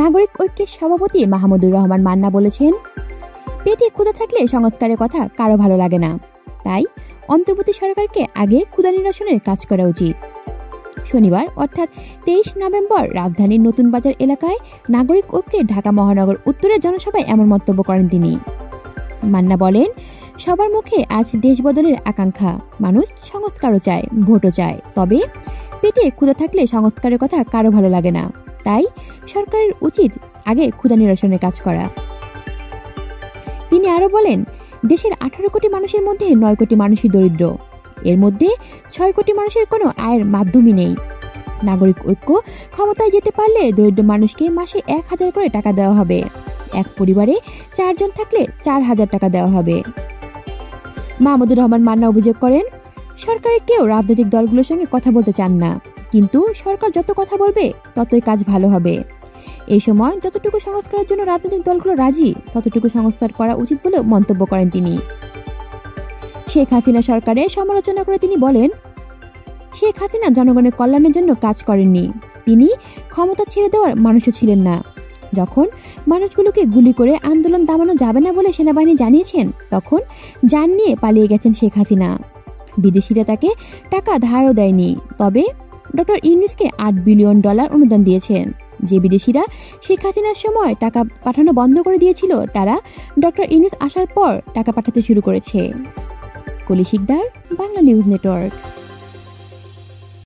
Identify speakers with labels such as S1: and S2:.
S1: নাগরিক ঐক্যের সভাপতি মাহমুদুর রহমান মান্না বলেছেন, পেটে ক্ষুধা থাকলে সংস্কারের কথা কারো ভালো লাগে না, তাই অন্তর্বর্তী সরকারকে আগে ক্ষুধা নিরসনের কাজ করা উচিত। শনিবার অর্থাৎ 23 নভেম্বর রাজধানীর নতুন বাজার এলাকায় নাগরিক ঐক্যে ঢাকা মহানগর উত্তরের জনসভায় এমন মন্তব্য করেন তিনি। মান্না বলেন, সবার মুখে আজ দেশ বদলের আকাঙ্ক্ষা, মানুষ সংস্কারও চায়, ভোটও চায়, তবে পেটে ক্ষুধা থাকলে সংস্কারের কথা কারো ভালো লাগে না, তাই সরকারের উচিত আগে ক্ষুধা নিরসনের কাজ করা। তিনি আরো বলেন, দেশের 18 কোটি মানুষের মধ্যে 9 কোটি মানুষই দরিদ্র, এর মধ্যে 6 কোটি মানুষের কোনো আয়ের মাধ্যমই নেই। নাগরিক ঐক্য ক্ষমতায় যেতে পারলে দরিদ্র মানুষকে মাসে 1000 করে টাকা দেওয়া হবে, এক পরিবারে 4 জন থাকলে 4000 টাকা দেওয়া হবে। মাহমুদুর রহমান মান্না অভিযোগ করেন, সরকারের কেউ রাজনৈতিক দলগুলোর সঙ্গে কথা বলতে চান না, কিন্তু সরকার যত কথা বলবে ততই কাজ ভালো হবে। এই সময় যতটুকু সংস্কারের জন্য রাজনৈতিক দলগুলো রাজি, ততটুকু সংস্কার করা উচিত বলে মন্তব্য করেন তিনি। শেখ হাসিনা সরকারের সমালোচনা করে তিনি বলেন, শেখ হাসিনা জনগণের কল্যাণের জন্য কাজ করেননি, তিনি ক্ষমতা ছেড়ে দেওয়ার মানুষও ছিলেন না। যখন মানুষগুলোকে গুলি করে আন্দোলন দামানো যাবে না বলে সেনাবাহিনী জানিয়েছেন, তখন যান নিয়ে পালিয়ে গেছেন শেখ হাসিনা। বিদেশিরা তাকে টাকা ধারও দেয়নি, তবে ডক্টর ইউনূসকে $8 বিলিয়ন অনুদান দিয়েছেন। যে বিদেশিরা শেখ হাসিনার সময় টাকা পাঠানো বন্ধ করে দিয়েছিল, তারা ডক্টর ইউনূস আসার পর টাকা পাঠাতে শুরু করেছে। কলি শিকদার, বাংলা নিউজ নেটওয়ার্ক।